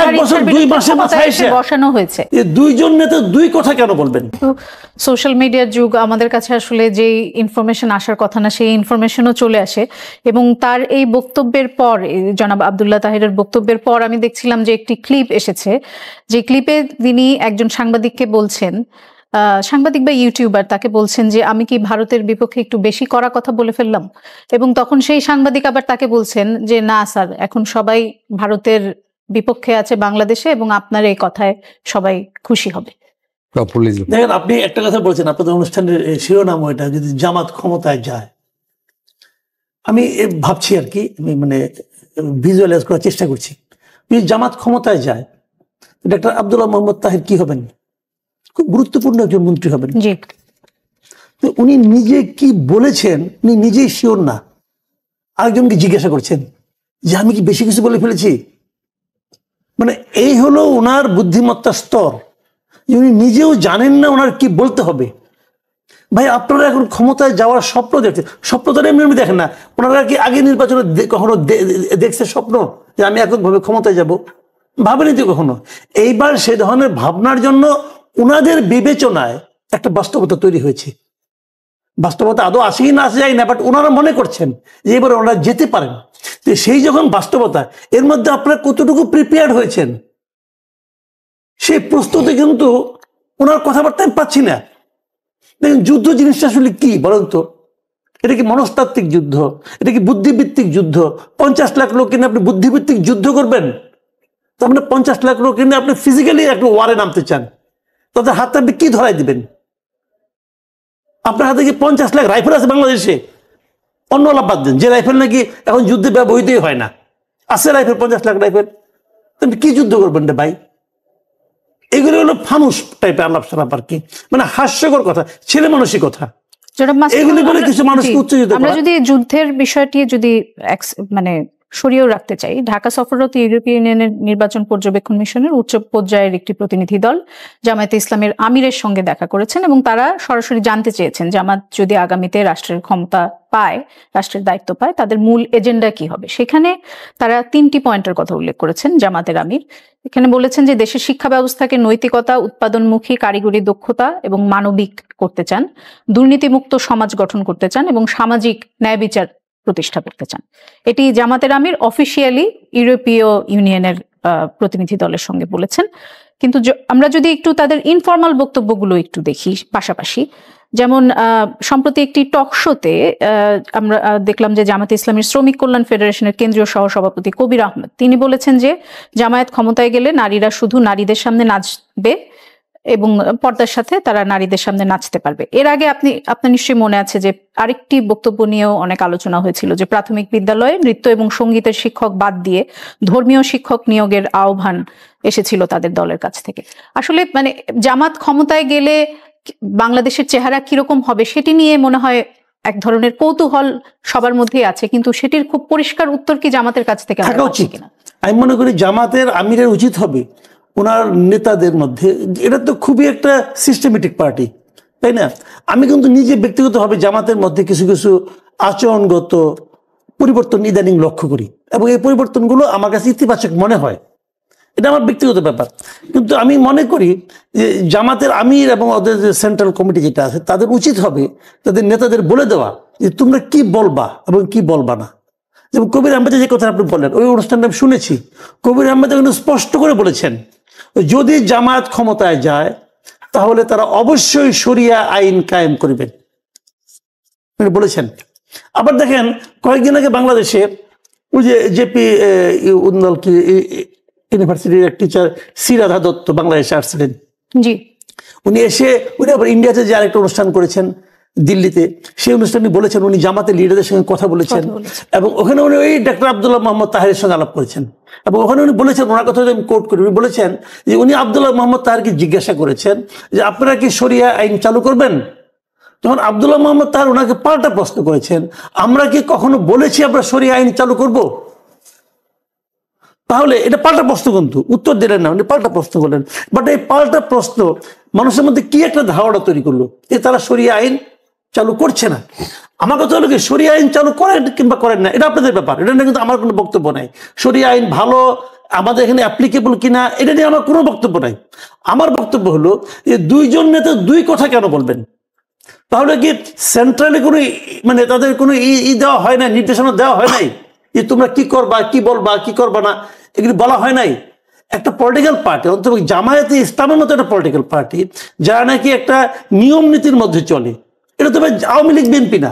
এক বছর 2 মাসের মাথায় এসে বসানো হয়েছে। এই দুইজন নেতা দুই কথা কেন বলবেন? সোশ্যাল মিডিয়ার যুগ, আমাদের কাছে আসলে যেই ইনফরমেশন আসার কথা না সেই ইনফরমেশনও চলে আসে। এবং তার এই বক্তব্যের পর, জনাব আব্দুল্লাহ তাহিরের বক্তব্যের পর আমি দেখছিলাম যে একটি ক্লিপ এসেছে, যে ক্লিপে তিনি একজন সাংবাদিককে বলছেন, সাংবাদিক বা ইউটিউবার তাকে বলছেন যে আমি কি ভারতের বিপক্ষে একটু বেশি কড়া কথা বলে ফেললাম। এবং তখন সেই সাংবাদিক আবার তাকে বলছেন যে না স্যার, এখন সবাই ভারতের বিপক্ষে আছে বাংলাদেশে এবং আপনার এই কথায় সবাই খুশি হবে। দেখেন, আপনি একটা কথা বলছেন, আপনাদের অনুষ্ঠানের শিরোনাম ওইটা, যদি জামাত ক্ষমতায় যায়, আমি ভাবছি আর কি, আমি মানে ভিজুয়ালাইজ করার চেষ্টা করছি, যদি জামাত ক্ষমতায় যায় ডক্টর আব্দুল্লাহ মোহাম্মদ তাহির কি হবেন? খুব গুরুত্বপূর্ণ একজন মন্ত্রী হবেন। তো উনি নিজে কি বলেছেন উনি নিজেই শিওর না, আরেকজনকে জিজ্ঞাসা করছেন যে আমি কি বেশি কিছু বলে ফেলেছি। মানে এই হলো ওনার বুদ্ধিমত্তার স্তর, উনি নিজেও জানেন না ওনার কি বলতে হবে। ভাই, আপনারা এখন ক্ষমতায় যাওয়ার স্বপ্ন দেখছেন, স্বপ্ন তো এমনি দেখেন না। ওনারা কি আগে নির্বাচনে কখনো দেখছে স্বপ্ন যে আমি এককভাবে ক্ষমতায় যাব? ভাবেনি তো কখনো। এইবার সে ধরনের ভাবনার জন্য ওনাদের বিবেচনায় একটা বাস্তবতা তৈরি হয়েছে। বাস্তবতা আদৌ আসেই না আসে যায় না, বাট ওনারা মনে করছেন যে এবার ওনারা যেতে পারেন। সেই যখন বাস্তবতা, এর মধ্যে আপনারা কতটুকু প্রিপেয়ার্ড হয়েছেন সেই প্রস্তুতি কিন্তু ওনার কথাবার্তা আমি পাচ্ছি না। দেখুন, যুদ্ধ জিনিসটা আসলে কি বলেন তো? এটা কি মনস্তাত্ত্বিক যুদ্ধ? এটা কি বুদ্ধিভিত্তিক যুদ্ধ? 50 লাখ লোক কিনে আপনি বুদ্ধিভিত্তিক যুদ্ধ করবেন? তো আপনি 50 লাখ লোক কিনে আপনি ফিজিক্যালি একটা ওয়ারে নামতে চান, তাদের হাতে আপনি কি ধরাই দিবেন? আপনার হাতে কি 50 লাখ রাইফেল আছে বাংলাদেশে? অন্য লাভ বাদ দেন, যে রাইফেল নাকি এখন যুদ্ধে ব্যবহৃতই হয় না, আছে রাইফেল 50 লাখ রাইফেল। আপনি কি যুদ্ধ করবেন রে ভাই? এগুলো হলো ফানুস টাইপের আলাপ সালাপ আর কি, মানে হাস্যকর কথা, ছেলে মানুষই কথা। এগুলি বলে কিছু মানুষকে উত্তেজিত করা। আমরা যদি যুদ্ধের বিষয়টি যদি মানে সরিয়েও রাখতে চাই, ঢাকা সফররত ইউরোপীয় ইউনিয়নের নির্বাচন পর্যবেক্ষণ মিশনের উচ্চ পর্যায়ের একটি প্রতিনিধি দল জামায়াতে ইসলামের আমিরের সঙ্গে দেখা করেছেন এবং তারা সরাসরি জানতে চেয়েছেন জামাত যদি আগামীতে রাষ্ট্রের ক্ষমতা পায়, রাষ্ট্রের দায়িত্ব পায়, তাদের মূল এজেন্ডা কি হবে। সেখানে তারা 3টি পয়েন্টের কথা উল্লেখ করেছেন জামাতের আমির। এখানে বলেছেন যে দেশের শিক্ষা ব্যবস্থাকে নৈতিকতা, উৎপাদনমুখী, কারিগরি দক্ষতা এবং মানবিক করতে চান, দুর্নীতিমুক্ত সমাজ গঠন করতে চান এবং সামাজিক ন্যায় বিচার প্রতিষ্ঠা করতে চান। এটি জামাতের আমির অফিসিয়ালি ইউরোপীয় ইউনিয়নের প্রতিনিধি দলের সঙ্গে বলেছেন। কিন্তু আমরা যদি একটু তাদের ইনফর্মাল বক্তব্যগুলো একটু দেখি পাশাপাশি, যেমন সম্প্রতি একটি টক শোতে আমরা দেখলাম যে জামায়াতে ইসলামীর শ্রমিক কল্যাণ ফেডারেশনের কেন্দ্রীয় সহসভাপতি কবির আহমেদ তিনি বলেছেন যে জামায়াত ক্ষমতায় গেলে নারীরা শুধু নারীদের সামনে নাচবে এবং পর্দার সাথে তারা নারীদের সামনে নাচতে পারবে। এর আগে আপনার নিশ্চয়ই মনে আছে যে আরেকটি বক্তব্য নিয়েও অনেক আলোচনা হয়েছিল যে প্রাথমিক বিদ্যালয়ে নৃত্য এবং সঙ্গীতের শিক্ষক বাদ দিয়ে ধর্মীয় শিক্ষক নিয়োগের আহ্বান এসেছিল তাদের দলের কাছ থেকে। আসলে মানে জামাত ক্ষমতায় গেলে বাংলাদেশের চেহারা কিরকম হবে সেটি নিয়ে মনে হয় এক ধরনের কৌতূহল সবার মধ্যেই আছে, কিন্তু সেটির খুব পরিষ্কার উত্তর কি জামাতের কাছ থেকে থাকা উচিত কিনা? আমি মনে করি জামাতের আমিরের উচিত হবে ওনার নেতাদের মধ্যে, এটা তো খুবই একটা সিস্টেমেটিক পার্টি, তাই না? আমি কিন্তু নিজে ব্যক্তিগতভাবে জামাতের মধ্যে কিছু কিছু আচরণগত পরিবর্তন ইদানিং লক্ষ্য করি এবং এই পরিবর্তনগুলো আমার কাছে ইতিবাচক মনে হয়। এটা আমার ব্যক্তিগত ব্যাপার। কিন্তু আমি মনে করি যে জামাতের আমির এবং ওদের যে সেন্ট্রাল কমিটি যেটা আছে তাদের উচিত হবে তাদের নেতাদের বলে দেওয়া যে তোমরা কি বলবা এবং কি বলবা না। যেমন কবির আহমেদের যে কথা আপনি বললেন, ওই অনুষ্ঠানটা আমি শুনেছি। কবির আহমেদ কিন্তু স্পষ্ট করে বলেছেন যদি জামায়াত ক্ষমতায় যায় তাহলে তারা অবশ্যই শরিয়া আইন কায়েম করবেন বলেছেন। আবার দেখেন, কয়েকদিন আগে বাংলাদেশে ওই যে জেপি উন্নল কি ইউনিভার্সিটির এক টিচার সিরাধা দত্ত বাংলাদেশে আসছিলেন। জি, উনি এসে উনি আবার ইন্ডিয়াতে যে আরেকটা অনুষ্ঠান করেছেন দিল্লিতে, সেই অনুষ্ঠানে বলেছেন উনি জামাতের লিডারদের সঙ্গে কথা বলেছেন এবং ওখানে উনি ওই ডক্টর আব্দুল্লাহ মোহাম্মদ তাহেরের সঙ্গে আলাপ করেছেন এবং ওখানে উনি বলেছেন, ওনার কথা আমি কোট করি, উনি বলেছেন যে উনি আব্দুল্লাহ মোহাম্মদ তাহেরকে জিজ্ঞাসা করেছেন যে আপনারা কি শরিয়া আইন চালু করবেন? তখন আব্দুল্লাহ মোহাম্মদ তাহের ওনাকে পাল্টা প্রশ্ন করেছেন, আমরা কি কখনো বলেছি আমরা শরিয়া আইন চালু করব? তাহলে এটা পাল্টা প্রশ্ন, কিন্তু উত্তর দিলেন না, উনি পাল্টা প্রশ্ন করলেন। বাট এই পাল্টা প্রশ্ন মানুষের মধ্যে কি একটা ধারণা তৈরি করলো যে তারা শরিয়া আইন চালু করছে না। আমার কথা হলো কি, শরিয়া আইন চালু করেন কিংবা করেন না এটা আপনাদের ব্যাপার, এটা নিয়ে কিন্তু আমার কোনো বক্তব্য নাই। শরিয়া আইন ভালো আমাদের এখানে অ্যাপ্লিকেবল কিনা এটা নিয়ে আমার কোনো বক্তব্য নাই। আমার বক্তব্য হলো যে দুইজন নেতা দুই কথা কেন বলবেন? তাহলে কি সেন্ট্রালি কোনো মানে তাদের কোনো দেওয়া হয় না, নির্দেশনা দেওয়া হয় নাই যে তোমরা কি করবা, কি বলবা, কি করবা না, এগুলি বলা হয় নাই? একটা পলিটিক্যাল পার্টি, অন্তত জামায়াতে ইসলামের মতো একটা পলিটিক্যাল পার্টি যারা নাকি একটা নিয়ম নীতির মধ্যে চলে, এটা তো আওয়ামী লীগ বিএনপি না,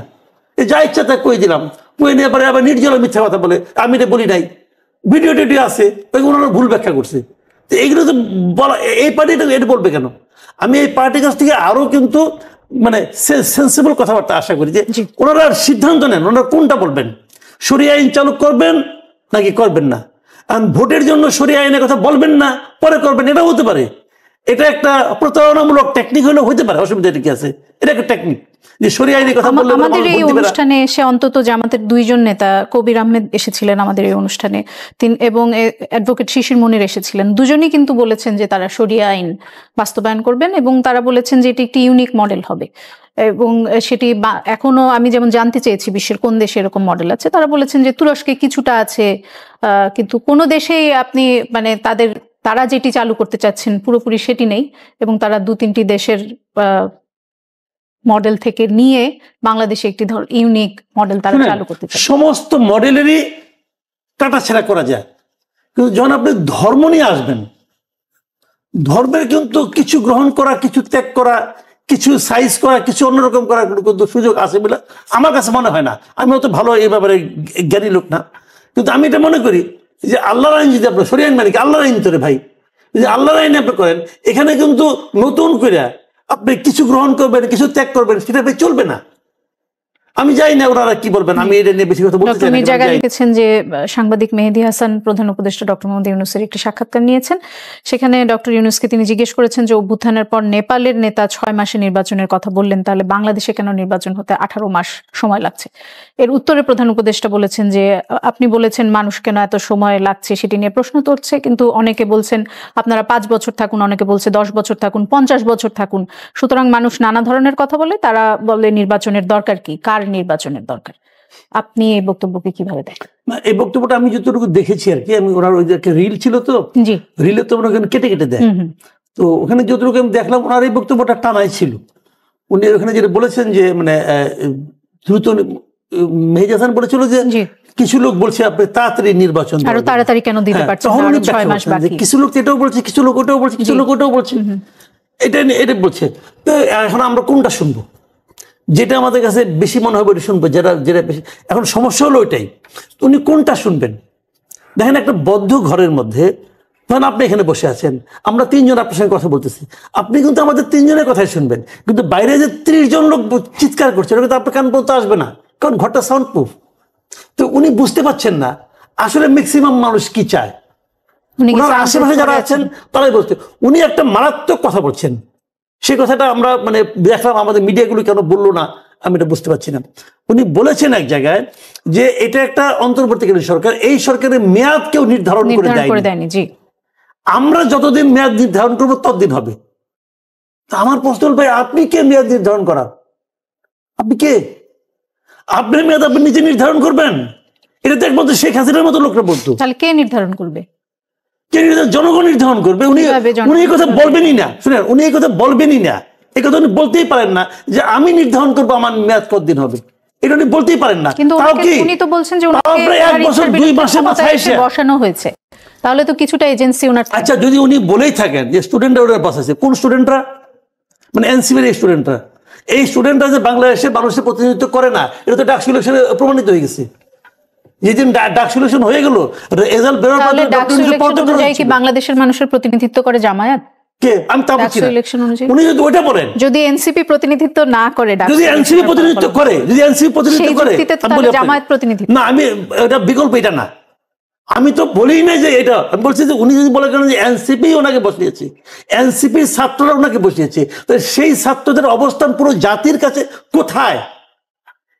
যা ইচ্ছা তা কই দিলাম, কই নিয়ে পরে আবার নির্জলা মিথ্যা কথা বলে, আমি এটা বলি নাই, ভিডিও টিডিও আছে, ওনারা ভুল ব্যাখ্যা করছে। তো এইগুলো তো বলা, এই পার্টিটা এটা বলবে কেন? আমি এই পার্টির কাছ থেকে আরো কিন্তু মানে সেন্সিবল কথাবার্তা আশা করি যে ওনারা সিদ্ধান্ত নেন ওনারা কোনটা বলবেন, শরিয়া আইন চালু করবেন নাকি করবেন না। আর ভোটের জন্য শরিয়া আইনের কথা বলবেন না, পরে করবেন, এটাও হতে পারে। এটা একটা প্রতারণামূলক টেকনিক হলে হতে পারে, অসুবিধা কি আছে? এটা একটা টেকনিক যে শরিয়া আইনের কথা বললে। আমাদের এই অনুষ্ঠানে এসে অন্তত জামাতের দুইজন নেতা, কবির আহমেদ এসেছিলেন আমাদের এই অনুষ্ঠানে, এবং অ্যাডভোকেট শিশির মনির এসেছিলেন, দুজনেই কিন্তু বলেছেন যে তারা শরিয়া আইন বাস্তবায়ন করবেন এবং তারা বলেছেন যে এটি একটি ইউনিক মডেল হবে। এবং সেটি এখনো আমি যেমন জানতে চেয়েছি বিশ্বের কোন দেশে এরকম মডেল আছে, তারা বলেছেন যে তুরস্কে কিছুটা আছে, কিন্তু কোনো দেশেই আপনি মানে তারা যেটি চালু করতে চাচ্ছেন পুরোপুরি সেটি নেই, এবং তারা 2-3টি দেশের মডেল থেকে নিয়ে বাংলাদেশে একটি ইউনিক মডেল তারা চালু করতে চান। সমস্ত মডেলেরই কাটাছেড়া করা যায়, কিন্তু যখন আপনি ধর্ম নিয়ে আসবেন, ধর্মের কিন্তু কিছু গ্রহণ করা, কিছু ত্যাগ করা, কিছু সাইজ করা, কিছু অন্যরকম করার কিন্তু সুযোগ আছে বলে আমার কাছে মনে হয় না। আমি অত ভালো এই ব্যাপারে জ্ঞানী লোক না, কিন্তু আমি এটা মনে করি যে আল্লাহর আইন যদি আপনার শরিয়া আইন মানে কি আল্লাহর আইন তোরে ভাই, যদি আল্লাহর আইন আপনি করেন, এখানে কিন্তু নতুন করে আপনি কিছু গ্রহণ করবেন, কিছু ত্যাগ করবেন, সেটা চলবে না। আমি জানি না ওনারা কি বলবেন, আমি এটা নিয়ে বেশি কথা বলতে চাই না। আপনি জায়গা লিখেছেন যে সাংবাদিক মেহেদী হাসান প্রধান উপদেষ্টা ডক্টর মোহাম্মদ ইউনূসের একটি সাক্ষাৎকার নিয়েছেন, সেখানে ডক্টর ইউনূসকে তিনি জিজ্ঞেস করেছেন যে অভ্যুত্থানের পর নেপালের নেতা 6 মাসে নির্বাচনের কথা বললেন, তাহলে বাংলাদেশে কেন নির্বাচন হতে 18 মাস সময় লাগছে? এর উত্তরে প্রধান উপদেষ্টা বলেছেন যে আপনি বলেছেন মানুষ কেন এত সময় লাগছে সেটি নিয়ে প্রশ্ন তুলছে, কিন্তু অনেকে বলছেন আপনারা 5 বছর থাকুন, অনেকে বলছে 10 বছর থাকুন, 50 বছর থাকুন, সুতরাং মানুষ নানা ধরনের কথা বলে, তারা বলে নির্বাচনের দরকার কি, কার নির্বাচনের দরকার। আপনি এই বক্তব্যকে কিভাবে দেখেন? এই বক্তব্যটা আমি যতটুকু দেখেছি আর কি, আমি ওনার ওই যে রিল ছিল তো, রিলে তো ওখানে কেটে কেটে দেয়, তো ওখানে যতটুকু আমি দেখলাম ওনার এই বক্তব্যটা টানাই ছিল। উনি ওখানে যেটা বলেছেন যে মানে দ্রুত, মেহেদী হাসান বলেছিল যে কিছু লোক বলছে আপনি তাড়াতাড়ি নির্বাচন আরো তাড়াতাড়ি কেন দিতে পারছেন, কিছু লোক এটাও বলছে, কিছু লোক ওটাও বলছে, কিছু লোক ওটাও বলছে, এটা বলছে। তো এখন আমরা কোনটা শুনবো? যেটা আমাদের কাছে বেশি মনে হবে ওটা শুনবো, যেটা বেশি। এখন সমস্যা হলো ওইটাই, উনি কোনটা শুনবেন? দেখেন একটা বদ্ধ ঘরের মধ্যে, ধরেন আপনি এখানে বসে আছেন, আমরা 3 জন আপনার সঙ্গে কথা বলতেছি, আপনি কিন্তু আমাদের 3 জনের কথাই শুনবেন, কিন্তু বাইরে যে 30 জন লোক চিৎকার করছে ওটা কিন্তু আপনার কান পর্যন্ত আসবে না, কারণ ঘরটা সাউন্ড প্রুফ। তো উনি বুঝতে পারছেন না আসলে ম্যাক্সিমাম মানুষ কি চায়। ওনার আশেপাশে যারা আছেন তারাই বলছে, উনি একটা মারাত্মক কথা বলছেন, সেই কথাটা আমরা মানে দেখলাম আমাদের মিডিয়াগুলো কেন বললো না আমি এটা বুঝতে পারছি না। উনি বলেছেন এক জায়গায় যে এটা একটা অন্তর্বর্তীকালীন সরকার, এই সরকারের মেয়াদ কেউ নির্ধারণ করে দেয়নি, আমরা যতদিন মেয়াদ নির্ধারণ করবো ততদিন হবে। আমার প্রশ্ন হল ভাই আপনি কে মেয়াদ নির্ধারণ করার? আপনি কে? আপনার মেয়াদ আপনি নিজে নির্ধারণ করবেন? এটা তো একমাত্র শেখ হাসিনার মতো লোকরা বলতো। তাহলে কে নির্ধারণ করবে? জনগণ নির্ধারণ করবে। উনি এই কথা বলবেনই না, শুনেন, উনি এই কথা বলবেনই না, এই কথা উনি বলতেই পারেন না যে আমি নির্ধারণ করবো আমার মেয়াদ কতদিন হবে, এটা উনি বলতেই পারেন না। কিন্তু উনি তো বলছেন যে 1 বছর 2 মাসের মাথায় এসে বসানো হয়েছে, তাহলে তো কিছুটা এজেন্সি ওনার। আচ্ছা, যদি উনি বলেই থাকেন যে স্টুডেন্টরা ওরা বসাচ্ছে, কোন স্টুডেন্টরা? মানে এনসিপির এই স্টুডেন্টরা, এই স্টুডেন্টরা যে বাংলাদেশে মানুষের প্রতিনিধিত্ব করে না, এটা তো ডাকসু ইলেকশনে প্রমাণিত হয়ে গেছে। যেদিন ডাকসু ইলেকশন হয়ে গেল, রেজাল্ট বেরোর পর বাংলাদেশের মানুষের প্রতিনিধিত্ব করে জামায়াত কে? আমি তা বলছি না। উনি যদি ওইটা বলেন, যদি এনসিপি প্রতিনিধিত্ব না করে, যদি এনসিপি প্রতিনিধিত্ব করে, জামায়াত প্রতিনিধিত্ব না, আমি এটা বিকল্প এটা না। আমি তো বলিই না যে এটা, আমি বলছি যে উনি যদি বলে যে এনসিপি ওনাকে বসিয়েছে, এনসিপির ছাত্ররা ওনাকে বসিয়েছে, তো সেই ছাত্রদের অবস্থান পুরো জাতির কাছে কোথায়?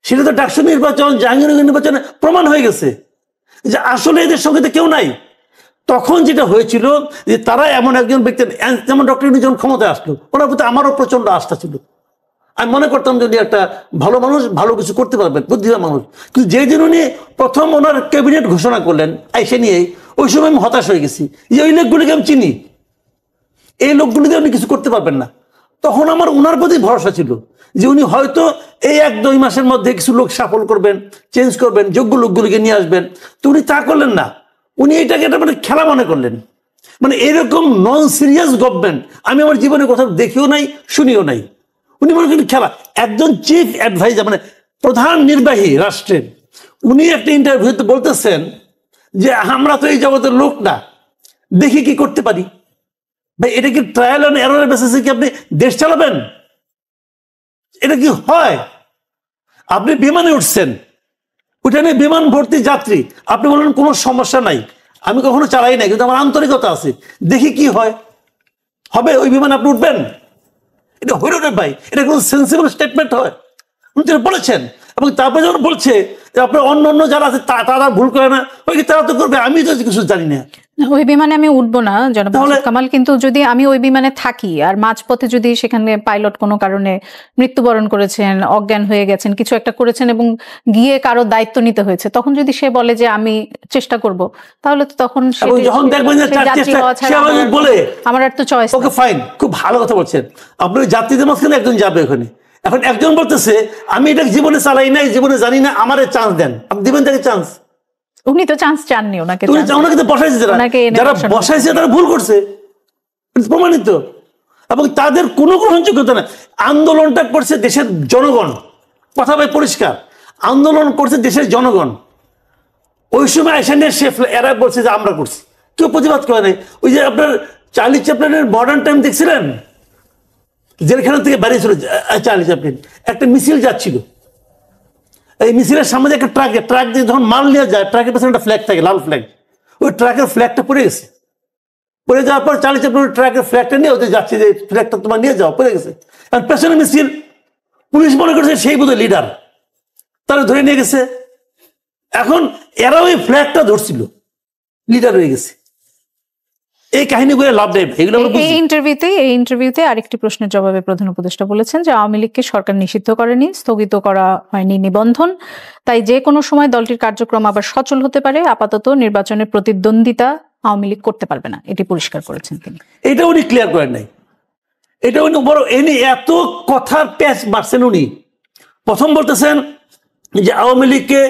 সেটা তো ডাকসু নির্বাচন, জাহাঙ্গীরনগর নির্বাচনে প্রমাণ হয়ে গেছে যে আসলে এদের সঙ্গে তো কেউ নাই। তখন যেটা হয়েছিল যে তারা এমন একজন ব্যক্তি, যেমন ডক্টর ইউনূস যখন ক্ষমতায় আসলো, ওনার প্রতি আমারও প্রচন্ড আস্থা ছিল। আমি মনে করতাম যে উনি একটা ভালো মানুষ, ভালো কিছু করতে পারবেন, বুদ্ধিমান মানুষ। কিন্তু যেই দিন উনি প্রথম ওনার ক্যাবিনেট ঘোষণা করলেন, এসে নিয়ে ওই সময় আমি হতাশ হয়ে গেছি যে ওই লোকগুলিকে আমি চিনি, এই লোকগুলিতে আপনি কিছু করতে পারবেন না। তখন আমার ওনার প্রতি ভরসা ছিল যে উনি হয়তো এই 1-2 মাসের মধ্যে কিছু লোক সাফল করবেন, চেঞ্জ করবেন, যোগ্য লোকগুলিকে নিয়ে আসবেন। তো উনি তা করলেন না, উনি এটাকে একটা মানে খেলা মনে করলেন। মানে এরকম নন সিরিয়াস গভর্নমেন্ট আমি আমার জীবনে কোথাও দেখিও নাই, শুনিও নাই। উনি মনে করেন খেলা। একজন চিফ অ্যাডভাইজার মানে প্রধান নির্বাহী রাষ্ট্রের, উনি একটা ইন্টারভিউতে বলতেছেন যে আমরা তো এই জগতের লোক না, দেখি কি করতে পারি। ভাই এটা কি ট্রায়াল অ্যান্ড এররের বেসিসে কি আপনি দেশ চালাবেন? এটা কি হয়? আপনি বিমানে উঠছেন, উঠানে বিমান ভর্তি যাত্রী, আপনি বলেন কোনো সমস্যা নাই, আমি কখনো চালাই নাই, কিন্তু আমার আন্তরিকতা আছে, দেখি কি হয়। হবে ওই বিমানে আপনি উঠবেন? এটা হইল না ভাই, এটা কোনো সেন্সিবল স্টেটমেন্ট হয়? উনি তো বলেছেন। এবং তারপরে যখন বলছে আপনার অন্য অন্য যারা আছে তারা ভুল করে না, ওই তারা তো করবে, আমি তো কিছু জানি না। ওই বিমানে আমি উঠবো না জনাব কামাল, কিন্তু যদি আমি ওই বিমানে থাকি আর মাঝপথে যদি সেখানে পাইলট কোনো কারণে মৃত্যুবরণ করেছেন, অজ্ঞান হয়ে গেছেন, কিছু একটা করেছেন এবং গিয়ে কারো দায়িত্ব নিতে হয়েছে, তখন যদি সে বলে যে আমি চেষ্টা করব, তাহলে তো তখন যখন দেখবেন যে বলে আমার আর তো চয়েস। ওকে ফাইন, খুব ভালো কথা বলছেন আপনি। যাত্রীদের মাঝখানে একজন যাবে ওখানে, এখন একজন বলতেছে আমি এটা জীবনে চালাই নাই, জীবনে জানি না, আমারে চান্স দেন, আপনি দিবেন তাকে চান্স? উনি তো চান্স চাননি, ওনাকে বসাইছে, যারা বসাইছে তারা ভুল করছে, প্রমাণিত। এবং তাদের কোনো গ্রহণযোগ্যতা না। আন্দোলনটা করছে দেশের জনগণ, কথা ভাই পরিষ্কার, আন্দোলন করছে দেশের জনগণ। ওই সময় এরা বলছে যে আমরা করছি, কেউ প্রতিবাদ করে নাই। ওই যে আপনার চার্লি চ্যাপলিনের মডার্ন টাইম দেখছিলেন, জেলখানা থেকে বাড়িয়েছিল চার্লি চ্যাপলিন, একটা মিছিল যাচ্ছিল, এই মিছিলের সামনে একটা ট্রাক দিয়ে যখন মাল নিয়ে যায়, ট্রাকের পেছনে একটা ফ্ল্যাগ থাকে, লাল ফ্ল্যাগ, ওই ট্রাকের ফ্ল্যাগটা পড়ে গেছে। পড়ে যাওয়ার পর চার্লি চ্যাপলিন ট্রাকের ফ্ল্যাগটা নিয়ে ওদের যাচ্ছে যে ফ্ল্যাগটা তোমার নিয়ে যাও, পড়ে গেছে। আর পেছনে মিছিল, পুলিশ মনে করছে সেই বোধহয় লিডার, তারা ধরে নিয়ে গেছে। এখন এরা ওই ফ্ল্যাগটা ধরছিল, লিডার হয়ে গেছে। এই কাহিনীগুলো লাভ নেই। এই ইন্টারভিউতে আরেকটি প্রশ্নের জবাবে প্রধান উপদেষ্টা বলেছেন যে আওয়ামী লীগকে সরকার নিষিদ্ধ করেনি, স্থগিত করা হয়নি নিবন্ধন, তাই যে কোনো সময় দলটির কার্যক্রম আবার সচল হতে পারে। আপাতত নির্বাচনে প্রতিদ্বন্দ্বিতা আওয়ামী লীগ করতে পারবে না, এটি পরিষ্কার করেছেন তিনি। এটা উনি ক্লিয়ার করেন নাই, এটা উনি বড় এনে এত কথার প্যাচ মারছেন। উনি প্রথম বলতেছেন যে আওয়ামী লীগকে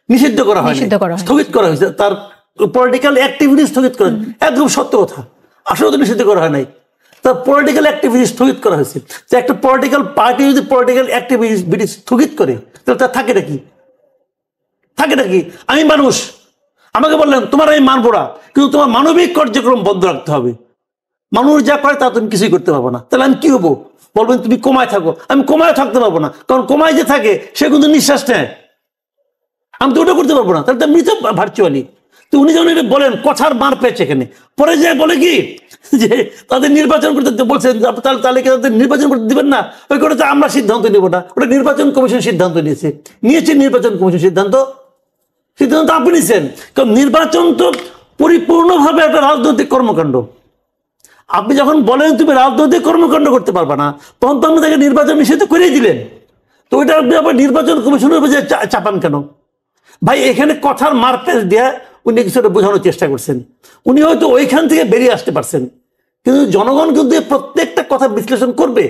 নিষিদ্ধ করা হয়, স্থগিত করা হয়েছে, তার পলিটিক্যাল অ্যাক্টিভিটি স্থগিত করা, একদম সত্য কথা। আসলে তো নিষিদ্ধ করা হয় নাই, তার পলিটিক্যাল অ্যাক্টিভিটি স্থগিত করা হয়েছে। একটা পলিটিক্যাল পার্টি যদি পলিটিক্যাল অ্যাক্টিভিটি স্থগিত করে, তাহলে তার থাকে নাকি? আমি মানুষ, আমাকে বললেন তোমার আমি মানবো না, কিন্তু তোমার মানবিক কার্যক্রম বন্ধ রাখতে হবে। মানুষ যা করে তা তুমি কিছুই করতে পারবো না, তাহলে আমি কি হবো? বলবেন তুমি কোমায় থাকো, আমি কোমায় থাকতে পারবো না, কারণ কোমায় যে থাকে সে কিন্তু নিঃশ্বাস নেয়, আমি তো ওটা করতে পারবো না, তাহলে তো মৃত ভার্চুয়ালি। তো উনি যখন এটা বলেন, কথার মার পেয়েছে এখানে। পরে যে বলে কি যে তাদের নির্বাচন করতে বলছেন, তাহলে কি তাদের নির্বাচন করতে দিবেন না? ওই করে আমরা সিদ্ধান্ত নিব না, ওটা নির্বাচন কমিশন সিদ্ধান্ত নিয়েছে। নির্বাচন কমিশন সিদ্ধান্ত আপনি নিয়েছেন, কারণ নির্বাচন তো পরিপূর্ণভাবে একটা রাজনৈতিক কর্মকাণ্ড। আপনি যখন বলেন তুমি রাজনৈতিক কর্মকাণ্ড করতে পারবে না, তখন তো আপনি তাকে নির্বাচন নিষিদ্ধ করেই দিলেন। তো ওইটা আপনি আবার নির্বাচন কমিশনের উপর চাপান কেন? ভাই এখানে কথার মারপেচ দেয়া উনি কিছুটা বোঝানোর চেষ্টা করছেন। উনি হয়তো ওইখান থেকে বেরিয়ে আসতে পারছেন, কিন্তু জনগণ কিন্তু প্রত্যেকটা কথা বিশ্লেষণ করবে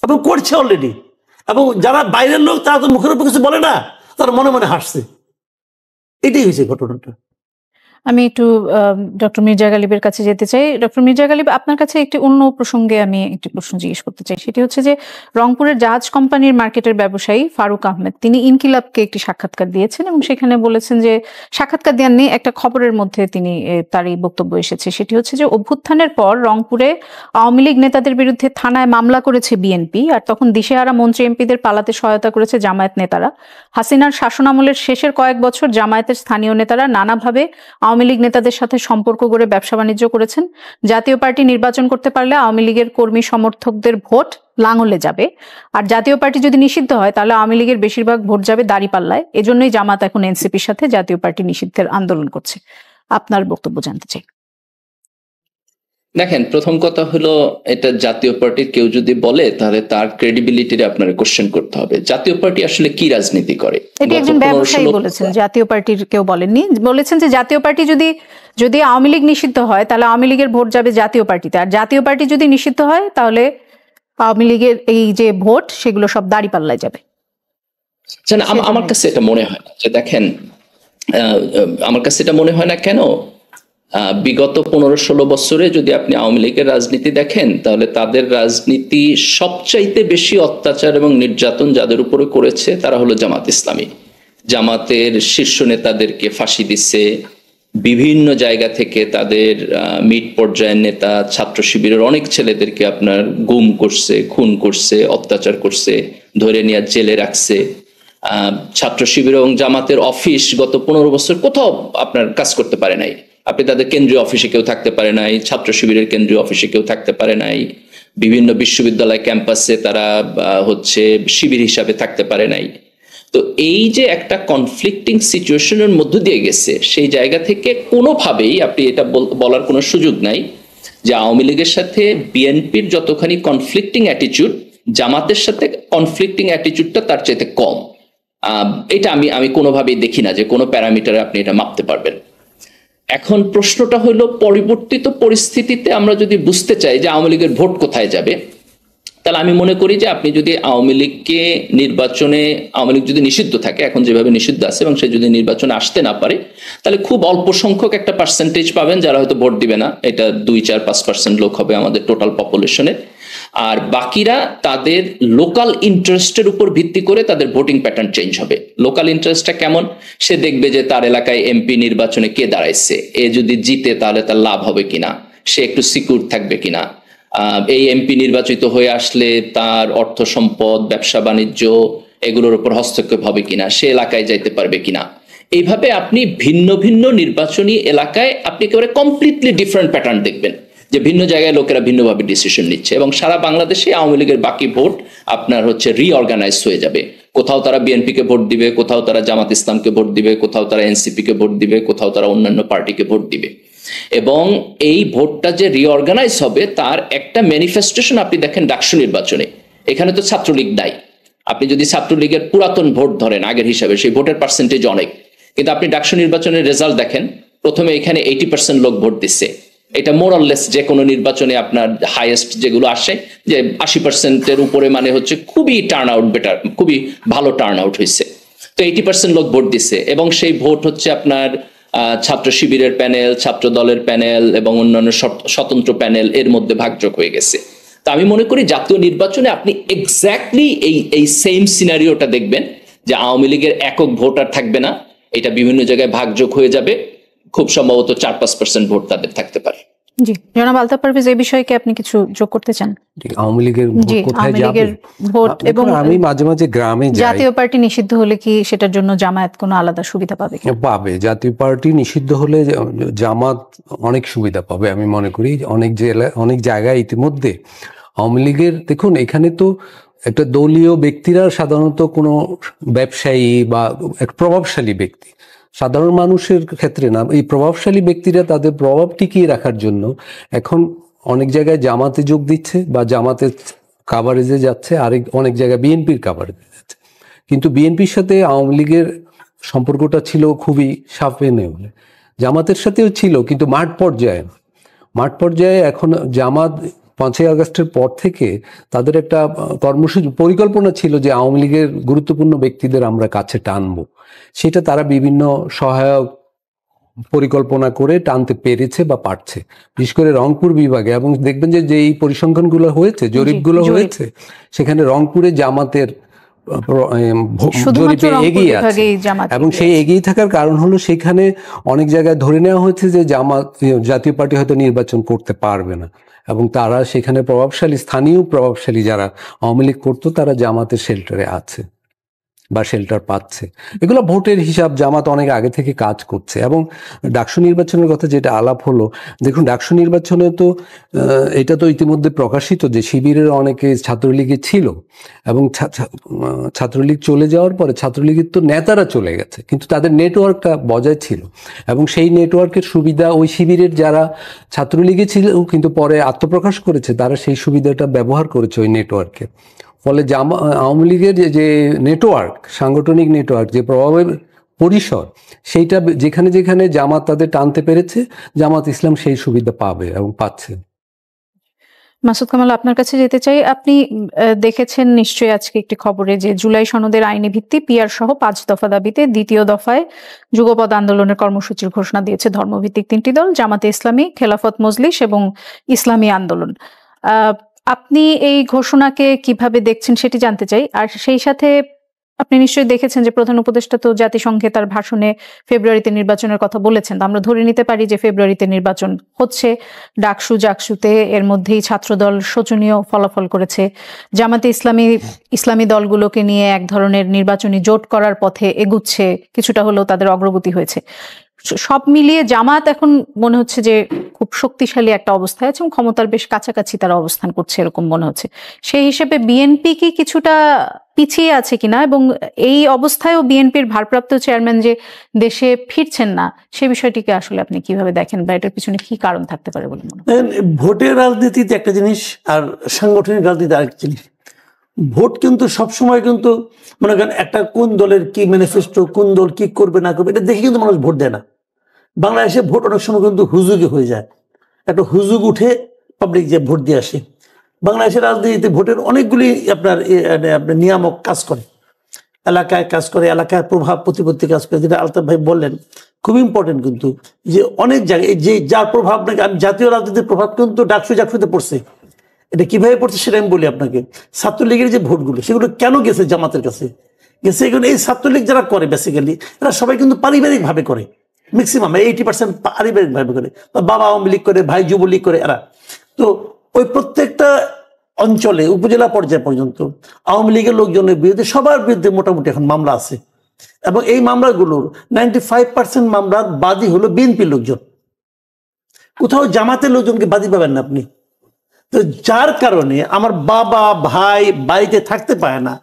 এবং করছে অলরেডি। এবং যারা বাইরের লোক তারা তো মুখের উপর কিছু বলে না, তারা মনে মনে হাসছে। এটাই হয়েছে ঘটনাটা। আমি একটু ডক্টর মির্জা গালিবের কাছে যেতে চাই। ডক্টর মির্জা গালিব, আপনার কাছে একটি অন্য প্রসঙ্গে আমি একটি প্রশ্ন জিজ্ঞেস করতে চাই। সেটি হচ্ছে যে রংপুরের জাহাজ কোম্পানির মার্কেটের ব্যবসায়ী ফারুক আহমেদ, তিনি ইনকিলাবকে একটি সাক্ষাৎকার দিয়েছেন এবং সেখানে বলেছেন যে, সাক্ষাৎকার দেওয়ার নেই, একটা খবরের মধ্যে তিনি তার এই বক্তব্য এসেছে। সেটি হচ্ছে যে অভ্যুত্থানের পর রংপুরে আওয়ামী লীগ নেতাদের বিরুদ্ধে থানায় মামলা করেছে বিএনপি, আর তখন দিশেহারা মন্ত্রী এমপিদের পালাতে সহায়তা করেছে জামায়াত নেতারা। হাসিনার শাসনামলের শেষের কয়েক বছর জামায়াতের স্থানীয় নেতারা নানাভাবে আওয়ামী লীগ নেতাদের সাথে সম্পর্ক গড়ে ব্যবসা বাণিজ্য করেছেন। জাতীয় পার্টি নির্বাচন করতে পারলে আওয়ামী লীগের কর্মী সমর্থকদের ভোট লাঙলে যাবে, আর জাতীয় পার্টি যদি নিষিদ্ধ হয় তাহলে আওয়ামী লীগের বেশিরভাগ ভোট যাবে দাঁড়িপাল্লায়। এজন্যই জামাত এখন এনসিপির সাথে জাতীয় পার্টি নিষিদ্ধের আন্দোলন করছে। আপনার বক্তব্য জানতে চাই। দেখেন, প্রথম কথা হলো, এটা জাতীয় পার্টির কেউ যদি বলে তাহলে তার ক্রেডিবিলিটি আপনারা কোশ্চেন করতে হবে। জাতীয় পার্টি আসলে কি রাজনীতি করে? এটি একজন ব্যবসায়ী বলেছেন, জাতীয় পার্টির কেউ বলেননি। বলেছেন যে জাতীয় পার্টি যদি আওয়ামী লীগ নিষিদ্ধ হয় তাহলে আওয়ামী লীগের ভোট যাবে জাতীয় পার্টিতে, আর জাতীয় পার্টি যদি নিষিদ্ধ হয় তাহলে আওয়ামী লীগের এই যে ভোট সেগুলো সব দাঁড়িপাল্লায় যাবে। আমার কাছে এটা মনে হয় না। যে দেখেন, আমার কাছে এটা মনে হয় না কেন, বিগত 15-16 বছরে যদি আপনি আওয়ামী লীগের রাজনীতি দেখেন তাহলে তাদের রাজনীতি সবচাইতে বেশি অত্যাচার এবং নির্যাতন যাদের উপরে করেছে তারা হলো জামাত ইসলামী। জামাতের শীর্ষ নেতাদেরকে ফাঁসি দিচ্ছে, বিভিন্ন জায়গা থেকে তাদের মিড পর্যায়ের নেতা, ছাত্র শিবিরের অনেক ছেলেদেরকে আপনার গুম করছে, খুন করছে, অত্যাচার করছে, ধরে নিয়ে জেলে রাখছে। ছাত্র শিবির এবং জামাতের অফিস গত 15 বছর কোথাও আপনার কাজ করতে পারে নাই। আপনি তাদের কেন্দ্রীয় অফিসে কেউ থাকতে পারে নাই, ছাত্র শিবিরের কেন্দ্রীয় অফিসে কেউ থাকতে পারে নাই, বিভিন্ন বিশ্ববিদ্যালয় ক্যাম্পাসে তারা হচ্ছে শিবির হিসাবে থাকতে পারে নাই। তো এই যে একটা কনফ্লিক্টিং সিচুয়েশনের মধ্য দিয়ে গেছে, সেই জায়গা থেকে কোনোভাবেই আপনি এটা বলার কোনো সুযোগ নাই যে আওয়ামী লীগের সাথে বিএনপির যতখানি কনফ্লিক্টিং অ্যাটিচিউড, জামাতের সাথে কনফ্লিক্টিং অ্যাটিচিউডটা তার চাইতে কম। এটা আমি কোনোভাবেই দেখি না যে কোনো প্যারামিটারে আপনি এটা মাপতে পারবেন। এখন প্রশ্নটা হলো, পরিবর্তিত পরিস্থিতিতে আমরা যদি বুঝতে চাই যে আওয়ামী লীগের ভোট কোথায় যাবে, তাহলে আমি মনে করি যে আপনি যদি আওয়ামী লীগকে নির্বাচনে, আওয়ামী লীগ যদি নিষিদ্ধ থাকে, এখন যেভাবে নিষিদ্ধ আছে, এবং সে যদি নির্বাচনে আসতে না পারে, তাহলে খুব অল্প সংখ্যক একটা পার্সেন্টেজ পাবেন যারা হয়তো ভোট দিবে না। এটা 2-4-5% লোক হবে আমাদের টোটাল পপুলেশনের। আর বাকিরা তাদের লোকাল ইন্টারেস্টের উপর ভিত্তি করে তাদের ভোটিং প্যাটার্ন চেঞ্জ হবে। লোকাল ইন্টারেস্টটা কেমন, সে দেখবে যে তার এলাকায় এমপি নির্বাচনে কে দাঁড়াইছে, এ যদি জিতে তাহলে তার লাভ হবে কিনা, সে একটু সিকিউর থাকবে কিনা, এই এমপি নির্বাচিত হয়ে আসলে তার অর্থ সম্পদ, ব্যবসা বাণিজ্য এগুলোর উপর হস্তক্ষেপ হবে কিনা, সে এলাকায় যাইতে পারবে কিনা। এইভাবে আপনি ভিন্ন ভিন্ন নির্বাচনী এলাকায় আপনি একেবারে কমপ্লিটলি ডিফারেন্ট প্যাটার্ন দেখবেন, যে ভিন্ন জায়গায় লোকেরা ভিন্নভাবে ডিসিশন নিচ্ছে, এবং সারা বাংলাদেশে আওয়ামী লীগের বাকি ভোট আপনার হচ্ছে রিঅর্গানাইজ হয়ে যাবে। কোথাও তারা বিএনপিকে ভোট দিবে, কোথাও তারা জামাত ইসলামকে ভোট দিবে, কোথাও তারা এনসিপি কে ভোট দিবে, কোথাও তারা অন্যান্য পার্টিকে ভোট দিবে। এবং এই ভোটটা যে রিঅর্গানাইজ হবে তার একটা ম্যানিফেস্টেশন আপনি দেখেন ডাকসু নির্বাচনে। এখানে তো ছাত্রলীগ নাই, আপনি যদি ছাত্রলীগের পুরাতন ভোট ধরেন আগের হিসাবে, সেই ভোটের পার্সেন্টেজ অনেক, কিন্তু আপনি ডাকসু নির্বাচনের রেজাল্ট দেখেন, প্রথমে এখানে 80% লোক ভোট দিচ্ছে। এটা মোরাললেস যে কোনো নির্বাচনে আপনার হাইয়েস্ট যেগুলো আসে, যে 80%-এর উপরে, মানে হচ্ছে খুবই টার্ন আউট বেটার, খুবই ভালো টার্ন আউট হয়েছে। তো 80% লোক ভোট দিচ্ছে, এবং সেই ভোট হচ্ছে আপনার ছাত্র শিবিরের প্যানেল, ছাত্র দলের প্যানেল এবং অন্যান্য স্বতন্ত্র প্যানেল এর মধ্যে ভাগযোগ হয়ে গেছে। তা আমি মনে করি জাতীয় নির্বাচনে আপনি এক্স্যাক্টলি এই সেম সিনারিওটা দেখবেন, যে আওয়ামী লীগের একক ভোট আর থাকবে না, এটা বিভিন্ন জায়গায় ভাগযোগ হয়ে যাবে, খুব সম্ভবত 4-5% ভোট তাদের থাকতে পারে। জি, জনাব আলতাফ পারভেজ, এই বিষয়ে কি আপনি কিছু যোগ করতে চান? আওয়ামী লীগের কোথায় যাবে ভোট, এবং আমি মাঝে মাঝে গ্রামে যাই, জাতীয় পার্টি নিষিদ্ধ হলে কি সেটার জন্য জামায়াত কোনো আলাদা সুবিধা পাবে? পাবে। জাতীয় পার্টি নিষিদ্ধ হলে জামাত অনেক সুবিধা পাবে আমি মনে করি। অনেক জায়গায় ইতিমধ্যে আওয়ামী লীগের, দেখুন এখানে তো একটা দলীয় ব্যক্তিরা সাধারণত কোনো ব্যবসায়ী বা এক প্রভাবশালী ব্যক্তি, সাধারণ মানুষের ক্ষেত্রে না, এই প্রভাবশালী ব্যক্তিরা তাদের প্রভাব টিকিয়ে রাখার জন্য এখন অনেক জায়গায় জামাতে যোগ দিচ্ছে বা জামাতের কাভারেজে যাচ্ছে, অনেক জায়গায় বিএনপির কাভারেজে যাচ্ছে। কিন্তু বিএনপির সাথে আওয়ামী লীগের সম্পর্কটা ছিল খুবই সাপে নেউলে, জামাতের সাথেও ছিল, কিন্তু মাঠ পর্যায়ে এখন জামাত 5ই আগস্টের পর থেকে তাদের একটা কর্মসূচি পরিকল্পনা ছিল যে আওয়ামী লীগের গুরুত্বপূর্ণ ব্যক্তিদের আমরা কাছে টানবো, সেটা তারা বিভিন্ন সহায়ক পরিকল্পনা করে টানতে পেরেছে বা পারছে, বিশেষ করে রংপুর বিভাগে। এবং দেখবেন যে এই পরিসংখ্যানগুলো হয়েছে, জরিপগুলো হয়েছে, সেখানে রংপুরে জামাতের জরিপে এগিয়ে আছে, এবং সেই এগিয়ে থাকার কারণ হলো সেখানে অনেক জায়গায় ধরে নেওয়া হয়েছে যে জাতীয় পার্টি হয়তো নির্বাচন করতে পারবে না, এবং তারা সেখানে স্থানীয় প্রভাবশালী যারা আওয়ামী লীগ করতো তারা জামাতের শেল্টারে আছে। বা শেল্টার পাচ্ছে। এগুলো ভোটের হিসাব জামাত অনেক আগে থেকে কাজ করছে। এবং ডাকসু নির্বাচনের কথা যেটা আলাপ হলো, দেখুন ডাকসু নির্বাচনে তো এটা তো ইতিমধ্যে প্রকাশিত যে শিবিরের অনেকে ছাত্রলীগে ছিল এবং ছাত্রলীগ চলে যাওয়ার পরে ছাত্রলীগের তো নেতারা চলে গেছে, কিন্তু তাদের নেটওয়ার্কটা বজায় ছিল এবং সেই নেটওয়ার্কের সুবিধা ওই শিবিরের যারা ছাত্রলীগে ছিল কিন্তু পরে আত্মপ্রকাশ করেছে তারা সেই সুবিধাটা ব্যবহার করেছে ওই নেটওয়ার্কের ফলে। আওয়ামী লীগের যে নেটওয়ার্ক, সাংগঠনিক নেটওয়ার্ক, যে প্রভাবের পরিসর, সেইটা যেখানে যেখানে জামাত তাদের টানতে পেরেছে জামাত ইসলাম সেই সুবিধা পাবে এবং পাচ্ছে। মাসুদ কামাল, আপনার কাছে যেতে চাই। আপনি দেখেছেন নিশ্চয়ই আজকে একটি খবরে যে জুলাই সনদের আইনি ভিত্তি পিআর সহ 5 দফা দাবিতে দ্বিতীয় দফায় যুগপৎ আন্দোলনের কর্মসূচির ঘোষণা দিয়েছে ধর্মভিত্তিক 3টি দল, জামাতে ইসলামী, খেলাফত মজলিস এবং ইসলামী আন্দোলন। আপনি এই ঘোষণাকে কিভাবে দেখছেন সেটি জানতে চাই। আর সেই সাথে আপনি নিশ্চয়ই দেখেছেন যে প্রধান উপদেষ্টা তো জাতিসংঘে তার ভাষণে ফেব্রুয়ারিতে নির্বাচনের কথা বলেছেন। আমরা ধরে নিতে পারি যে ফেব্রুয়ারিতে নির্বাচন হচ্ছে। ডাকসু জাকসুতে এর মধ্যেই ছাত্রদল শোচনীয় ফলাফল করেছে। জামাতে ইসলামী দলগুলোকে নিয়ে এক ধরনের নির্বাচনী জোট করার পথে এগুচ্ছে, কিছুটা হলেও তাদের অগ্রগতি হয়েছে। সব মিলিয়ে জামাত এখন মনে হচ্ছে যে খুব শক্তিশালী একটা অবস্থায় আছে এবং ক্ষমতার বেশ কাছাকাছি তারা অবস্থান করছে এরকম মনে হচ্ছে। সেই হিসেবে বিএনপি কি কিছুটা পিছিয়ে আছে কিনা, এবং এই অবস্থায়ও বিএনপির ভারপ্রাপ্ত চেয়ারম্যান যে দেশে ফিরছেন না, সে বিষয়টিকে আসলে আপনি কিভাবে দেখেন বা এটার পিছনে কি কারণ থাকতে পারে বলে মনে হয়? ভোটের রাজনীতিতে একটা জিনিস আর সাংগঠনিক রাজনীতি আরেক জিনিস। ভোট কিন্তু সবসময় কিন্তু মনে করেন একটা কোন দলের কি ম্যানিফেস্টো, কোন দল কি করবে না করবে এটা দেখে কিন্তু মানুষ ভোট দেয় না। বাংলাদেশে ভোট অনেক সময় কিন্তু হুজুগে হয়ে যায়, একটা হুজুগ উঠে পাবলিক যে ভোট দিয়ে আসে। বাংলাদেশের রাজনীতিতে ভোটের অনেকগুলি আপনার নিয়ামক কাজ করে, এলাকায় কাজ করে, এলাকায় প্রভাব প্রতিপত্তি কাজ করে, যেটা আলতাফ ভাই বললেন খুব ইম্পর্টেন্ট। কিন্তু যে অনেক জায়গায় যে যার প্রভাব নাকি আমি জাতীয় রাজনীতির প্রভাব কিন্তু ডাকসু জাকসুতে পড়ছে। এটা কিভাবে পড়ছে সেটা আমি বলি আপনাকে। ছাত্রলীগের যে ভোটগুলো সেগুলো কেন গেছে জামাতের কাছে গেছে, এগুলো এই ছাত্রলীগ যারা করে বেসিক্যালি এরা সবাই কিন্তু পারিবারিকভাবে করে, ম্যাক্সিমাম 80% পারিবারিকভাবে করে। বাবা আওয়ামী লীগ করে, ভাই যুবলীগ করে এরা। তো ওই প্রত্যেকটা অঞ্চলে উপজেলা পর্যায় পর্যন্ত আওয়ামী লীগের লোকজনের বিরুদ্ধে সবার বিরুদ্ধে মোটামুটি এখন মামলা আছে, এবং এই মামলাগুলোর 95% মামলার বাদী হলো বিএনপির লোকজন। কোথাও জামাতের লোকজনকে বাদী পাবেন না আপনি। তো যার কারণে আমার বাবা ভাই বাড়িতে থাকতে পারে না,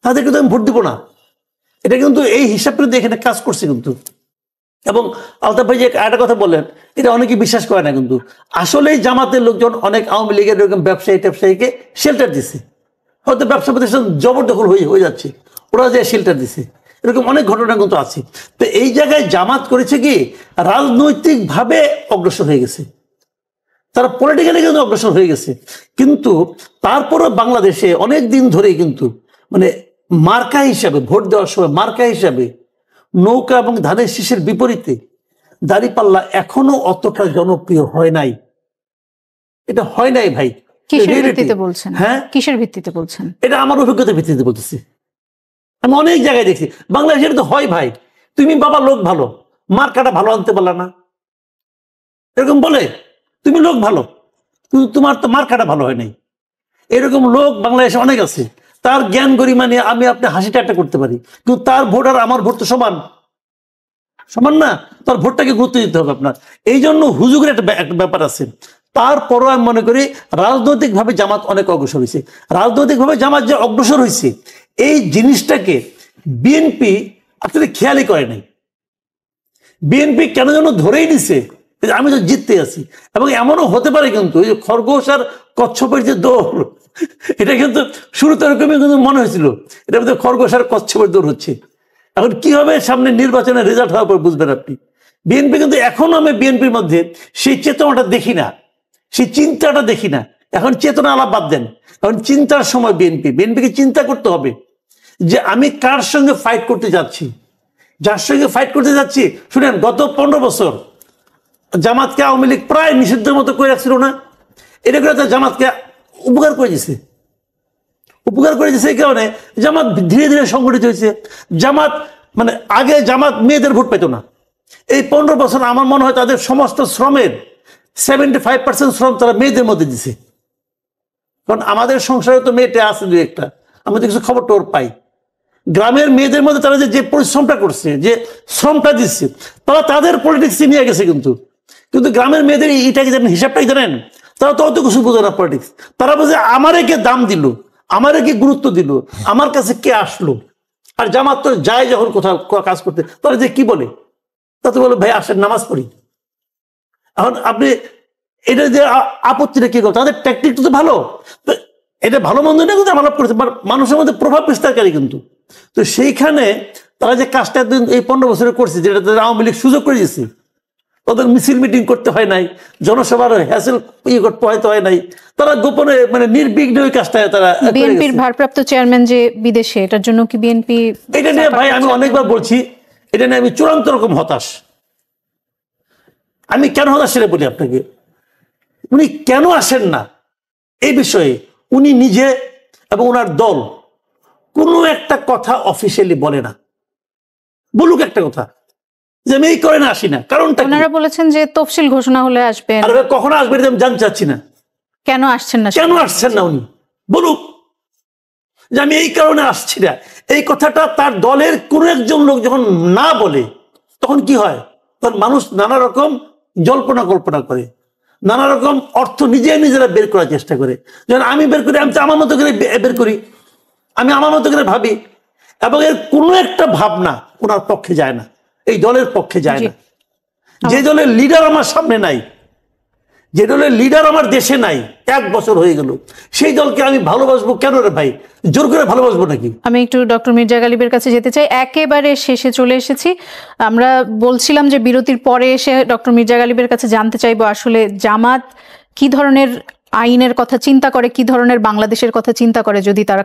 তাদেরকে তো আমি ভোট দিব না। এটা কিন্তু এই হিসাব করে এখানে কাজ করছে কিন্তু। এবং আলতাফ ভাই যে একটা কথা বললেন এটা অনেকে বিশ্বাস করে না, কিন্তু আসলেই জামাতের লোকজন অনেক আওয়ামী লীগের এরকম ব্যবসায়ীকে শেল্টার দিছে। হয়তো ব্যবসা প্রতিষ্ঠান জবরদখল হয়ে যাচ্ছে, ওরা যে শেল্টার দিছে, এরকম অনেক ঘটনা কিন্তু আছে। তো এই জায়গায় জামাত করেছে কি রাজনৈতিকভাবে অগ্রসর হয়ে গেছে, তারা পলিটিক্যালি কিন্তু অগ্রসর হয়ে গেছে। কিন্তু তারপরও বাংলাদেশে অনেক দিন ধরেই কিন্তু মানে মার্কা হিসাবে ভোট দেওয়ার সময় মার্কা হিসাবে নৌকা এবং ধানের শীষের বিপরীতে দাঁড়িপাল্লা এখনো অতটা জনপ্রিয় হয় নাই। এটা হয় নাই ভাই। কিসের ভিত্তিতে বলছেন? হ্যাঁ, কিসের ভিত্তিতে বলছেন? এটা আমার অভিজ্ঞতার ভিত্তিতে বলতেছি। আমি অনেক জায়গায় দেখছি বাংলাদেশে তো হয় ভাই, তুমি বাবা লোক ভালো, মার্কাটা ভালো আনতে পারলা না, এরকম বলে। তুমি লোক ভালো কিন্তু তোমার তো মার্কাটা ভালো হয় নাই। এরকম লোক বাংলাদেশে অনেক আছে, তার জ্ঞান গরিমা নিয়ে আমি আপনি হাসি ঠাট্টা করতে পারি, কিন্তু তার ভোট আর আমার ভোট তো সমান সমান না। তার ভোটটাকে গুরুত্ব দিতে হবে আপনার। এই জন্য হুজুগের একটা ব্যাপার আছে। তারপরও আমি মনে করি রাজনৈতিকভাবে জামাত অনেক অগ্রসর হয়েছে। রাজনৈতিকভাবে জামাত যে অগ্রসর হয়েছে এই জিনিসটাকে বিএনপি আসলে খেয়ালই করে নাই। বিএনপি কেন যেন ধরেই নিছে আমি তো জিততে আছি। এবং এমনও হতে পারে কিন্তু এই যে খরগোশ আর কচ্ছপের যে দৌড়, এটা কিন্তু শুরুতে এরকমই কিন্তু মনে হয়েছিল এটা মধ্যে খরগোশ আর কচ্ছপের দৌড় হচ্ছে। এখন কি হবে সামনে নির্বাচনের রেজাল্ট হওয়ার পর বুঝবেন আপনি। বিএনপি কিন্তু এখনো আমি বিএনপির মধ্যে সেই চেতনাটা দেখি না, সেই চিন্তাটা দেখি না। এখন চেতনা আলাপ বাদ দেন, এখন চিন্তার সময় বিএনপিকে চিন্তা করতে হবে যে আমি কার সঙ্গে ফাইট করতে যাচ্ছি। যার সঙ্গে ফাইট করতে যাচ্ছি, শুনেন গত 15 বছর জামাতকে আওয়ামী লীগ প্রায় নিষিদ্ধের মতো করে রাখছিল না। এটা করে জামাতকে উপকার করে দিছে। এই কারণে জামাত ধীরে ধীরে সংগঠিত হয়েছে। জামাত মানে আগে জামাত মেয়েদের ভোট পেত না। এই 15 বছর আমার মনে হয় তাদের সমস্ত শ্রমের 75% শ্রম তারা মেয়েদের মধ্যে দিছে। কারণ আমাদের সংসারে তো মেয়েটা আছে দু একটা, আমি তো কিছু খবর টোর পাই। গ্রামের মেয়েদের মধ্যে তারা যে পরিশ্রমটা করছে, যে শ্রমটা দিচ্ছে, তারা তাদের পলিটিক্স নিয়ে গেছে। কিন্তু গ্রামের মেয়েদের এইটাকে জানেন, হিসাবটাই জানেন, তারা তো অত কিছু বোঝে না পলিটিক্স। তারা বোঝে আমারে কে দাম দিল, আমারে কে গুরুত্ব দিল, আমার কাছে কে আসলো। আর জামাত তো যায় যখন কোথাও কাজ করতে, তারা যে কি বলে, তাতে বলে ভাই আসেন নামাজ পড়ি। এখন আপনি এটা যে আপত্তিটা কি করো, তাদের ট্যাকটিকটা তো ভালো, এটা ভালো মন্দ না কিন্তু আমার করেছে, মানুষের মধ্যে প্রভাব বিস্তারকারী কিন্তু। তো সেইখানে তারা যে কাজটা এই 15 বছরে করছে, যেটা তাদের আওয়ামী লীগ সুযোগ করে দিয়েছে, তাদের মিছিল মিটিং করতে হয় নাই, জনসভার হ্যাসেল করতে হয় নাই, তারা গোপনে মানে নির্বিঘ্নে ওই কাজটা তারা। বিএনপির ভারপ্রাপ্ত চেয়ারম্যান যে বিদেশে, এটার জন্য কি বিএনপি? এটা নিয়ে ভাই আমি অনেকবার বলছি, এটা নিয়ে আমি চূড়ান্ত রকম হতাশ। আমি কেন হতাশ সেটা বলি আপনাকে। উনি কেন আসেন না এই বিষয়ে, উনি নিজে এবং ওনার দল কোনো একটা কথা অফিসিয়ালি বলে না। বলুক একটা কথা যে আমি এই কারণে আসি না, কারণটা ওনারা বলেছেন যে তফসিল ঘোষণা হলে আসবেন। আর কখনো আসবেন আমি জানতে চাচ্ছি না কেন আসছেন না, কেন আসছেন না। উনি বলুক যে আমি এই কারণে আসছি না। এই কথাটা তার দলের কোনো একজন লোক যখন না বলে, তখন কি হয়, তখন মানুষ নানা রকম জল্পনা কল্পনা করে, নানা রকম অর্থ নিজেরা বের করার চেষ্টা করে। যখন আমি বের করি, আমি তো আমার মতো করে বের করি, আমি আমার মতো করে ভাবি, এবং এর কোনো একটা ভাবনা ওনার পক্ষে যায় না, এই দলের পক্ষে যায় না। যে দলের লিডার আমার সামনে নাই, যে দলের লিডার আমার দেশে নাই, 1 বছর হয়ে গেল, সেই দলকে আমি ভালোবাসবো কেন রে ভাই? জোর করে ভালোবাসবো নাকি? আমি একটু ডক্টর মির্জা গালিবের কাছে যেতে চাই, একেবারে শেষে চলে এসেছি। আমরা বলছিলাম যে বিরতির পরে এসে ডক্টর মির্জা গালিবের কাছে জানতে চাইবো আসলে জামাত কি ধরনের আইনের কথা চিন্তা করে, কি ধরনের বাংলাদেশের কথা চিন্তা করে যদি তারা